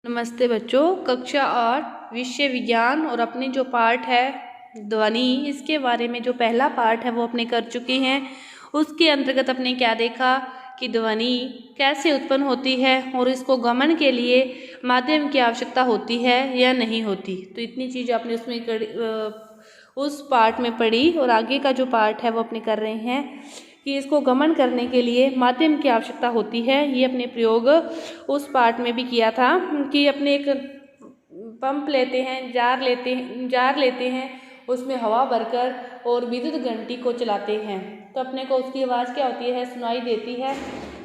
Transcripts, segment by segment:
नमस्ते बच्चों, कक्षा 8 विषय विज्ञान और अपने जो पाठ है ध्वनि, इसके बारे में जो पहला पाठ है वो अपने कर चुके हैं। उसके अंतर्गत अपने क्या देखा कि ध्वनि कैसे उत्पन्न होती है और इसको गमन के लिए माध्यम की आवश्यकता होती है या नहीं होती। तो इतनी चीज़ आपने उस पाठ में पढ़ी और आगे का जो पाठ है वो अपने कर रहे हैं कि इसको गमन करने के लिए माध्यम की आवश्यकता होती है। ये अपने प्रयोग उस पाठ में भी किया था कि अपने एक पंप लेते हैं, जार लेते हैं, उसमें हवा भरकर और विद्युत घंटी को चलाते हैं तो अपने को उसकी आवाज़ क्या होती है, सुनाई देती है।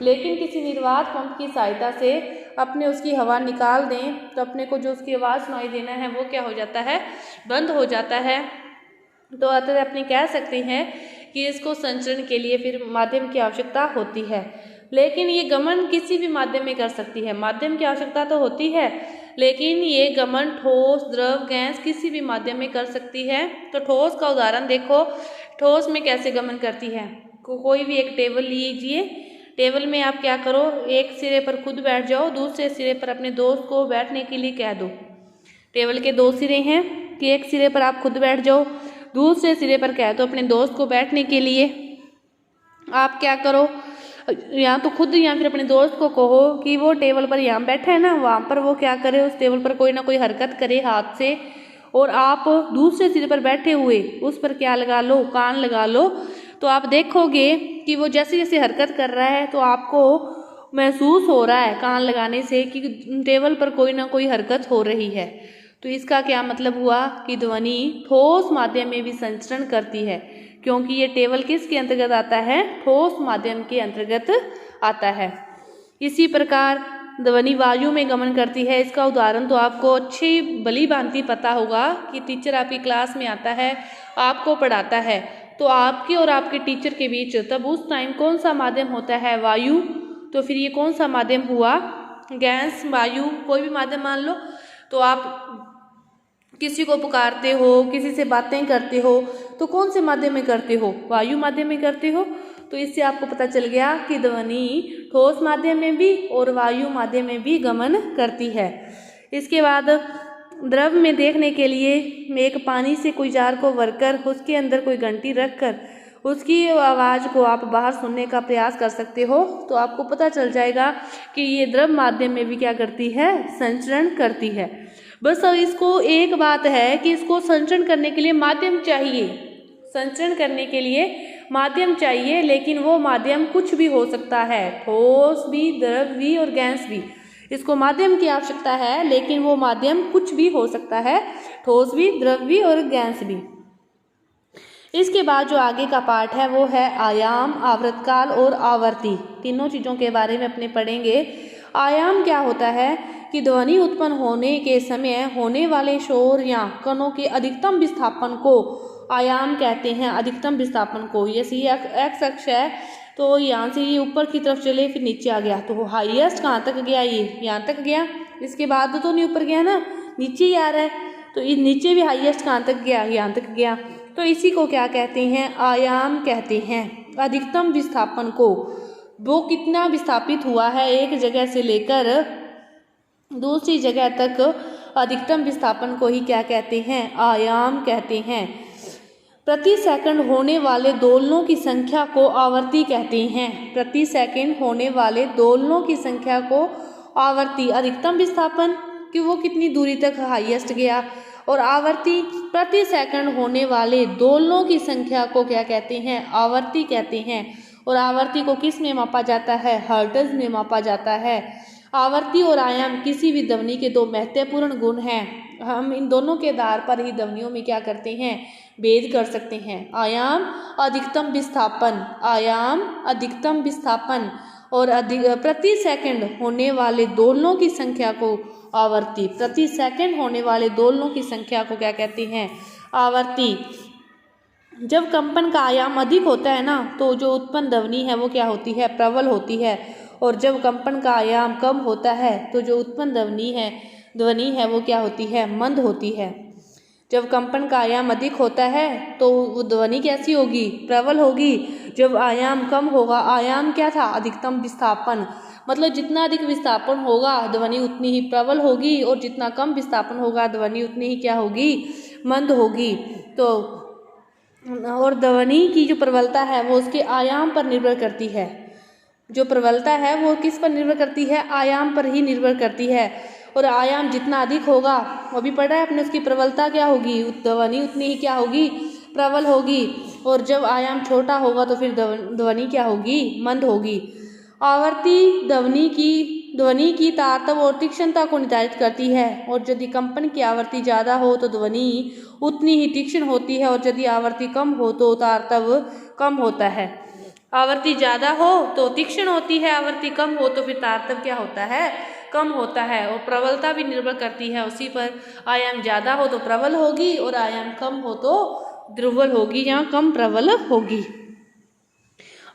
लेकिन किसी निर्वात पंप की सहायता से अपने उसकी हवा निकाल दें तो अपने को जो उसकी आवाज़ सुनाई देना है वो क्या हो जाता है, बंद हो जाता है। तो अतः अपने कह सकते हैं कि इसको संचरण के लिए फिर माध्यम की आवश्यकता होती है। लेकिन ये गमन किसी भी माध्यम में कर सकती है। माध्यम की आवश्यकता तो होती है लेकिन ये गमन ठोस, द्रव, गैस किसी भी माध्यम में कर सकती है। तो ठोस का उदाहरण देखो, ठोस में कैसे गमन करती है। कोई भी एक टेबल लीजिए, टेबल में आप क्या करो, एक सिरे पर खुद बैठ जाओ, दूसरे सिरे पर अपने दोस्त को बैठने के लिए कह दो। टेबल के दो सिरे हैं कि एक सिरे पर आप खुद बैठ जाओ, दूसरे सिरे पर कह दो अपने दोस्त को बैठने के लिए। आप क्या करो, या तो खुद या फिर अपने दोस्त को कहो कि वो टेबल पर यहाँ बैठा है ना, वहाँ पर वो क्या करे, उस टेबल पर कोई ना कोई हरकत करे हाथ से, और आप दूसरे सिरे पर बैठे हुए उस पर क्या लगा लो, कान लगा लो। तो आप देखोगे कि वो जैसे जैसे हरकत कर रहा है तो आपको महसूस हो रहा है कान लगाने से कि टेबल पर कोई ना कोई हरकत हो रही है। तो इसका क्या मतलब हुआ कि ध्वनि ठोस माध्यम में भी संचरण करती है, क्योंकि ये टेबल किसके अंतर्गत आता है, ठोस माध्यम के अंतर्गत आता है। इसी प्रकार ध्वनि वायु में गमन करती है। इसका उदाहरण तो आपको अच्छी भली भांति पता होगा कि टीचर आपकी क्लास में आता है, आपको पढ़ाता है, तो आपके और आपके टीचर के बीच तब उस टाइम कौन सा माध्यम होता है, वायु। तो फिर ये कौन सा माध्यम हुआ, गैस, वायु, कोई भी माध्यम मान लो। तो आप किसी को पुकारते हो, किसी से बातें करते हो, तो कौन से माध्यम में करते हो, वायु माध्यम में करते हो। तो इससे आपको पता चल गया कि ध्वनि ठोस माध्यम में भी और वायु माध्यम में भी गमन करती है। इसके बाद द्रव में देखने के लिए एक पानी से कोई जार को भरकर उसके अंदर कोई घंटी रखकर उसकी आवाज़ को आप बाहर सुनने का प्रयास कर सकते हो। तो आपको पता चल जाएगा कि ये द्रव माध्यम में भी क्या करती है, संचरण करती है। बस अब इसको एक बात है कि इसको संचरण करने के लिए माध्यम चाहिए, संचरण करने के लिए माध्यम चाहिए, लेकिन वो माध्यम कुछ भी हो सकता है, ठोस भी, द्रव भी और गैस भी। इसको माध्यम की आवश्यकता है लेकिन वो माध्यम कुछ भी हो सकता है, ठोस भी, द्रव भी और गैस भी। इसके बाद जो आगे का पाठ है वो है आयाम, आवृतकाल और आवर्ती। तीनों चीज़ों के बारे में अपने पढ़ेंगे। आयाम क्या होता है कि ध्वनि उत्पन्न होने के समय होने वाले शोर या कणों के अधिकतम विस्थापन को आयाम कहते हैं। अधिकतम विस्थापन को, ये एक्स अक्ष है, तो यहाँ से ये ऊपर की तरफ चले फिर नीचे आ गया, तो हाईएस्ट कहाँ तक गया, ये यहाँ तक गया। इसके बाद तो नहीं ऊपर गया ना, नीचे ही आ रहा है, तो इस नीचे भी हाईएस्ट कहाँ तक गया, यहाँ तक गया। तो इसी को क्या कहते हैं, आयाम कहते हैं। अधिकतम विस्थापन को, वो कितना विस्थापित हुआ है एक जगह से लेकर दूसरी जगह तक, अधिकतम विस्थापन को ही क्या कहते हैं, आयाम कहते हैं। प्रति सेकंड होने वाले दोलनों की संख्या को आवर्ती कहते हैं। प्रति सेकंड होने वाले दोलनों की संख्या को आवर्ती, अधिकतम विस्थापन कि वो कितनी दूरी तक हाईएस्ट गया, और आवर्ती प्रति सेकंड होने वाले दोलनों की संख्या को क्या कहते हैं, आवर्ती कहते हैं। और आवर्ती को किस में मापा जाता है, हर्ट्ज में मापा जाता है। आवर्ती और आयाम किसी भी ध्वनि के दो महत्वपूर्ण गुण हैं। हम इन दोनों के आधार पर ही ध्वनियों में क्या करते हैं, भेद कर सकते हैं। आयाम अधिकतम विस्थापन, आयाम अधिकतम विस्थापन, और प्रति सेकंड होने वाले दोलनों की संख्या को आवर्ती। प्रति सेकंड होने वाले दोलनों की संख्या को क्या कहते हैं, आवर्ती। जब कंपन का आयाम अधिक होता है ना, तो जो उत्पन्न ध्वनि है वो क्या होती है, प्रबल होती है, और जब कंपन का आयाम कम होता है तो जो उत्पन्न ध्वनि है वो क्या होती है, मंद होती है। जब कंपन का आयाम अधिक होता है तो वो ध्वनि कैसी होगी, प्रबल होगी। जब आयाम कम होगा, आयाम क्या था, अधिकतम विस्थापन, मतलब जितना अधिक विस्थापन होगा ध्वनि उतनी ही प्रबल होगी, और जितना कम विस्थापन होगा ध्वनि उतनी ही क्या होगी, मंद होगी। तो और ध्वनि की जो प्रबलता है वो उसके आयाम पर निर्भर करती है। जो प्रबलता है वो किस पर निर्भर करती है, आयाम पर ही निर्भर करती है। और आयाम जितना अधिक होगा, वो भी पढ़ा है अपने, उसकी प्रबलता क्या होगी, ध्वनि उतनी ही क्या होगी, प्रबल होगी। और जब आयाम छोटा होगा तो फिर ध्वनि क्या होगी, मंद होगी। आवर्ती ध्वनि की तारतम्य और तीक्ष्णता को निर्धारित करती है। और यदि कंपन की आवृत्ति ज़्यादा हो तो ध्वनि उतनी ही तीक्ष्ण होती है, और यदि आवृत्ति कम हो तो तारतम्य कम होता है। आवृत्ति ज़्यादा हो तो तीक्ष्ण होती है, आवृत्ति कम हो तो फिर तारतम्य क्या होता है, कम होता है। और प्रबलता भी निर्भर करती है उसी पर, आयाम ज़्यादा हो तो प्रबल होगी, और आयाम कम हो तो दुर्बल होगी या कम प्रबल होगी।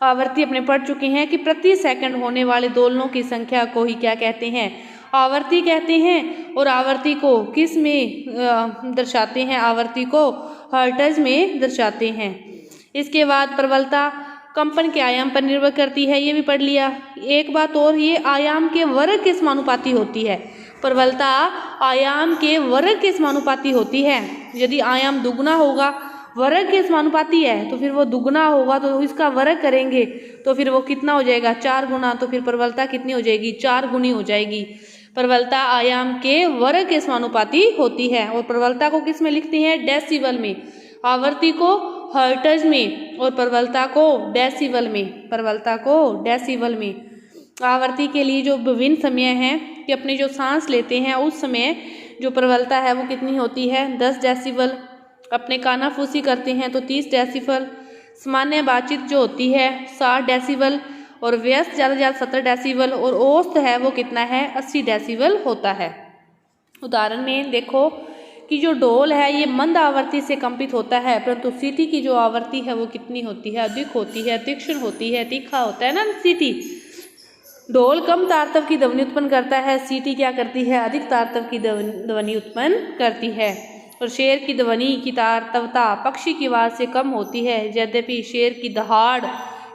आवृत्ति अपने पढ़ चुके हैं कि प्रति सेकंड होने वाले दोलनों की संख्या को ही क्या कहते हैं, आवर्ती कहते हैं। और आवर्ती को किस में दर्शाते हैं, आवर्ती को हर्ट्ज में दर्शाते हैं। इसके बाद प्रबलता कंपन के आयाम पर निर्भर करती है, ये भी पढ़ लिया। एक बात और, ये आयाम के वर्ग के समानुपाती होती है। प्रबलता आयाम के वर्ग के समानुपाती होती है। यदि आयाम दुगना होगा, वर्ग के समानुपाती है, तो फिर वो दुगना होगा तो इसका वर्ग करेंगे तो फिर वो कितना हो जाएगा, 4 गुना। तो फिर प्रबलता कितनी हो जाएगी, 4 गुनी हो जाएगी। प्रबलता आयाम के वर्ग के समानुपाती होती है। और प्रबलता को किस में लिखते हैं, डेसिबल में। आवर्ती को हर्ट्ज में और प्रबलता को डेसिबल में, प्रबलता को डेसिबल में। आवर्ती के लिए जो विभिन्न समय हैं कि अपने जो सांस लेते हैं उस समय जो प्रबलता है वो कितनी होती है, 10 डेसिबल। अपने कानाफूसी करते हैं तो 30 डेसिबल। सामान्य बातचीत जो होती है 60 डेसिबल, और व्यस्त ज़्यादा से ज़्यादा 70 डेसिबल, और औसत है वो कितना है, 80 डेसिबल होता है। उदाहरण में देखो कि जो ढोल है ये मंद आवृत्ति से कंपित होता है, परंतु सीटी की जो आवृत्ति है वो कितनी होती है, अधिक होती है, तीक्ष्ण होती है, तीखा होता है ना सीटी। ढोल कम तारतम्य की ध्वनि उत्पन्न करता है, सीटी क्या करती है, अधिक तारतम्य की ध्वनि उत्पन्न करती है। और शेर की ध्वनि की तारतम्यता पक्षी की आवाज़ से कम होती है, यद्यपि शेर की दहाड़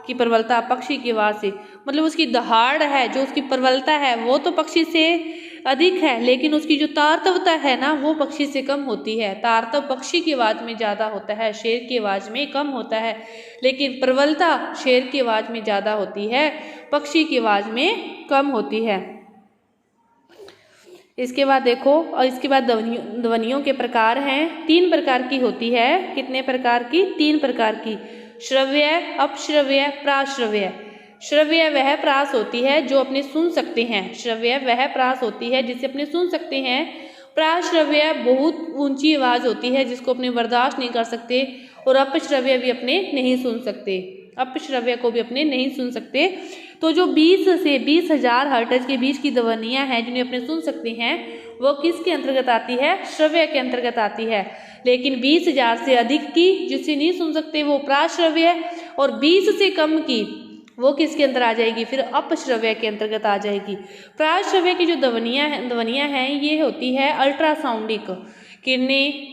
की प्रबलता पक्षी की आवाज़ से, मतलब उसकी दहाड़ है जो उसकी प्रबलता है वो तो पक्षी से अधिक है, लेकिन उसकी जो तारतम्यता है ना वो पक्षी से कम होती है। तारतम्य पक्षी की आवाज़ में ज़्यादा होता है, शेर की आवाज़ में कम होता है, लेकिन प्रबलता शेर की आवाज़ में ज़्यादा होती है, पक्षी की आवाज़ में कम होती है। इसके बाद देखो, और इसके बाद ध्वनियों के प्रकार हैं, 3 प्रकार की होती है। कितने प्रकार की, 3 प्रकार की। श्रव्य, अपश्रव्य, प्राश्रव्य। श्रव्य वह प्रास होती है जो अपने सुन सकते हैं, श्रव्य वह प्रास होती है जिसे अपने सुन सकते हैं। प्राश्रव्य बहुत ऊंची आवाज़ होती है जिसको अपने बर्दाश्त नहीं कर सकते, और अपश्रव्य भी अपने नहीं सुन सकते, अपश्रव्य को भी अपने नहीं सुन सकते। तो जो 20 से 20,000 हर्ट्ज के बीच की ध्वनियाँ हैं जिन्हें अपने सुन सकते हैं वो किसके अंतर्गत आती है, श्रव्य के अंतर्गत आती है। लेकिन 20,000 से अधिक की जिसे नहीं सुन सकते वो प्राश्रव्य, और 20 से कम की वो किसके अंदर आ जाएगी, फिर अपश्रव्य के अंतर्गत आ जाएगी। प्राश्रव्य की जो ध्वनियाँ हैं ये होती है अल्ट्रासाउंडिक किरणें,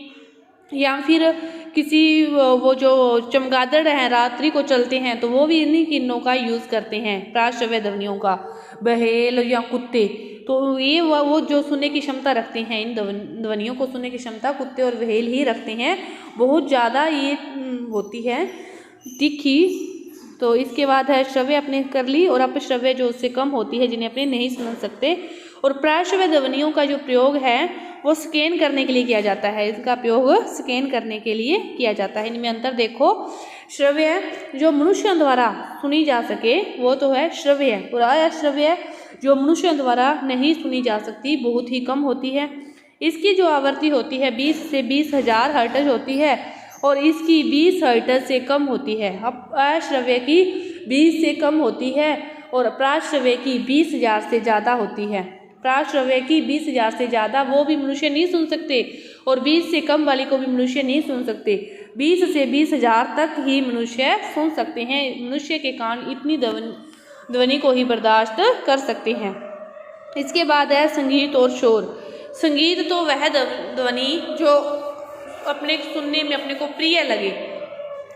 या फिर किसी वो जो चमगादड़ हैं रात्रि को चलते हैं तो वो भी इन्हीं किरणों का यूज़ करते हैं, प्राश्रव्य ध्वनियों का। बहेल या कुत्ते, तो ये वो जो सुनने की क्षमता रखते हैं, इन ध्वनियों को सुनने की क्षमता कुत्ते और बहेल ही रखते हैं, बहुत ज़्यादा ये होती है तीखी। तो इसके बाद है श्रव्य अपने कर ली, और अपश्रव्य जो उससे कम होती है जिन्हें अपने नहीं सुन सकते। और प्राश्रव्य ध्वनियों का जो प्रयोग है वो स्कैन करने के लिए किया जाता है, इसका प्रयोग स्कैन करने के लिए किया जाता है। इनमें अंतर देखो, श्रव्य जो मनुष्यों द्वारा सुनी जा सके वो तो है श्रव्य, और अश्रव्य जो मनुष्यों द्वारा नहीं सुनी जा सकती, बहुत ही कम होती है। इसकी जो आवृत्ति होती है 20 से 20,000 हर्ट्ज होती है, और इसकी 20 हर्ट्ज से कम होती है। अब अश्रव्य की 20 से कम होती है, और प्राश्रव्य की 20,000 से ज़्यादा होती है। प्राश्रव्य की 20,000 से ज़्यादा वो भी मनुष्य नहीं सुन सकते, और 20 से कम वाली को भी मनुष्य नहीं सुन सकते। 20 से 20,000 तक ही मनुष्य सुन सकते हैं, मनुष्य के कान इतनी ध्वनि को ही बर्दाश्त कर सकते हैं। इसके बाद है संगीत और शोर। संगीत तो वह ध्वनि जो अपने सुनने में अपने को प्रिय लगे,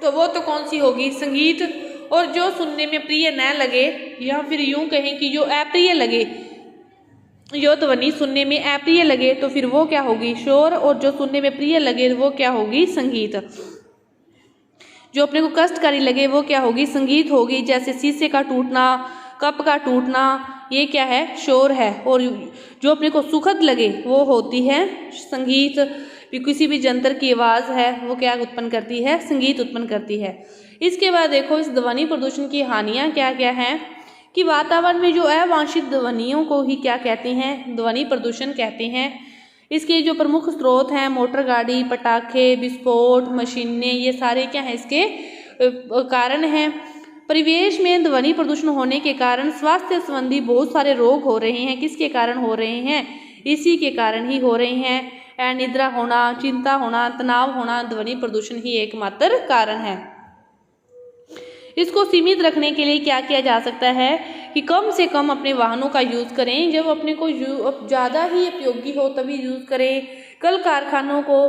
तो वो तो कौन सी होगी, संगीत और जो सुनने में प्रिय न लगे, या फिर यूं कहें कि जो अप्रिय लगे, जो ध्वनि सुनने में अप्रिय लगे तो फिर वो क्या होगी, शोर, और जो सुनने में प्रिय लगे वो क्या होगी, संगीत। जो अपने को कष्टकारी लगे वो क्या होगी, संगीत होगी। जैसे शीशे का टूटना, कप का टूटना, ये क्या है, शोर है। और जो अपने को सुखद लगे वो होती है संगीत। किसी भी यंत्र की आवाज़ है वो क्या उत्पन्न करती है, संगीत उत्पन्न करती है। इसके बाद देखो इस ध्वनि प्रदूषण की हानियाँ क्या क्या हैं, कि वातावरण में जो अवांछित ध्वनियों को ही क्या कहते हैं, ध्वनि प्रदूषण कहते हैं। इसके जो प्रमुख स्रोत हैं, मोटर गाड़ी, पटाखे, विस्फोट, मशीनें, ये सारे क्या हैं, इसके कारण हैं। परिवेश में ध्वनि प्रदूषण होने के कारण स्वास्थ्य संबंधी बहुत सारे रोग हो रहे हैं। किसके कारण हो रहे हैं, इसी के कारण ही हो रहे हैं। अनिद्रा होना, चिंता होना, तनाव होना, ध्वनि प्रदूषण ही एकमात्र कारण है। इसको सीमित रखने के लिए क्या किया जा सकता है, कि कम से कम अपने वाहनों का यूज़ करें। जब अपने को ज़्यादा ही उपयोगी हो तभी यूज़ करें। कल कारखानों को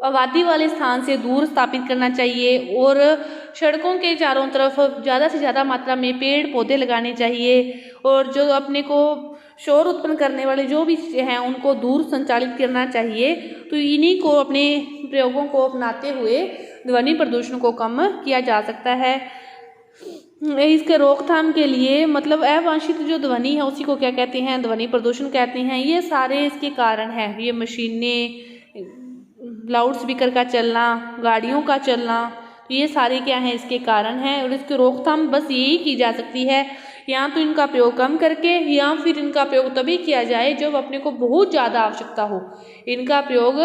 आबादी वाले स्थान से दूर स्थापित करना चाहिए, और सड़कों के चारों तरफ ज़्यादा से ज़्यादा मात्रा में पेड़ पौधे लगाने चाहिए। और जो अपने को शोर उत्पन्न करने वाले जो भी हैं उनको दूर संचालित करना चाहिए। तो इन्हीं को, अपने प्रयोगों को अपनाते हुए ध्वनि प्रदूषण को कम किया जा सकता है। इसके रोकथाम के लिए, मतलब अवांछित जो ध्वनि है उसी को क्या कहते हैं, ध्वनि प्रदूषण कहते हैं। ये सारे इसके कारण हैं। ये मशीनें, लाउड स्पीकर का चलना, गाड़ियों का चलना, तो ये सारे क्या हैं, इसके कारण हैं। और इसकी रोकथाम बस यही की जा सकती है, या तो इनका प्रयोग कम करके, या फिर इनका प्रयोग तभी किया जाए जब अपने को बहुत ज़्यादा आवश्यकता हो। इनका प्रयोग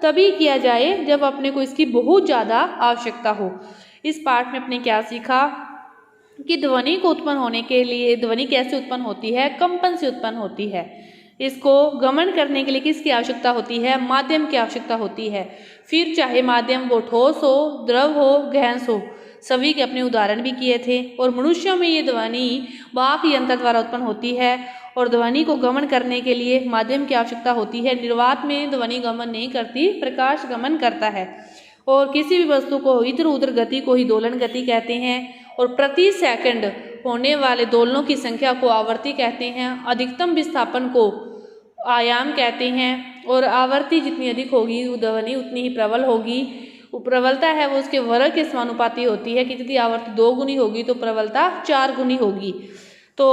तभी किया जाए जब अपने को इसकी बहुत ज़्यादा आवश्यकता हो। इस पाठ में अपने क्या सीखा, कि ध्वनि को उत्पन्न होने के लिए, ध्वनि कैसे उत्पन्न होती है, कंपन से उत्पन्न होती है। इसको गमन करने के लिए किसकी आवश्यकता होती है, माध्यम की आवश्यकता होती है। फिर चाहे माध्यम वो ठोस हो, द्रव हो, गहन हो, सभी के अपने उदाहरण भी किए थे। और मनुष्यों में ये ध्वनि वाक यंत्र द्वारा उत्पन्न होती है, और ध्वनि को गमन करने के लिए माध्यम की आवश्यकता होती है। निर्वात में ध्वनि गमन नहीं करती, प्रकाश गमन करता है। और किसी भी वस्तु को इधर उधर गति को ही दोलन गति कहते हैं। और प्रति सेकंड होने वाले दोलनों की संख्या को आवर्ती कहते हैं। अधिकतम विस्थापन को आयाम कहते हैं। और आवर्ती जितनी अधिक होगी ध्वनि उतनी ही प्रबल होगी। प्रबलता है वो उसके वर्ग के समानुपाती होती है, कि यदि आवर्ती 2 गुनी होगी तो प्रबलता 4 गुनी होगी। तो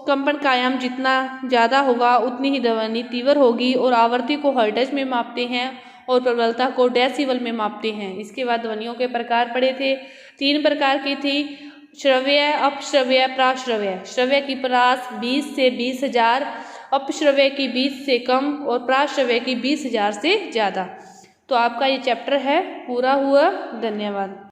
कंपन का आयाम जितना ज़्यादा होगा उतनी ही ध्वनि तीव्र होगी। और आवर्ती को हर्ट्ज में मापते हैं और प्रबलता को डेसिबल में मापते हैं। इसके बाद ध्वनियों के प्रकार पढ़े थे, 3 प्रकार की थी, श्रव्य, अपश्रव्य, प्राश्रव्य। श्रव्य की प्रास 20 से 20,000, अपश्रव्य की 20 से कम, और प्राश्रव्य की 20,000 से ज़्यादा। तो आपका ये चैप्टर है पूरा हुआ। धन्यवाद।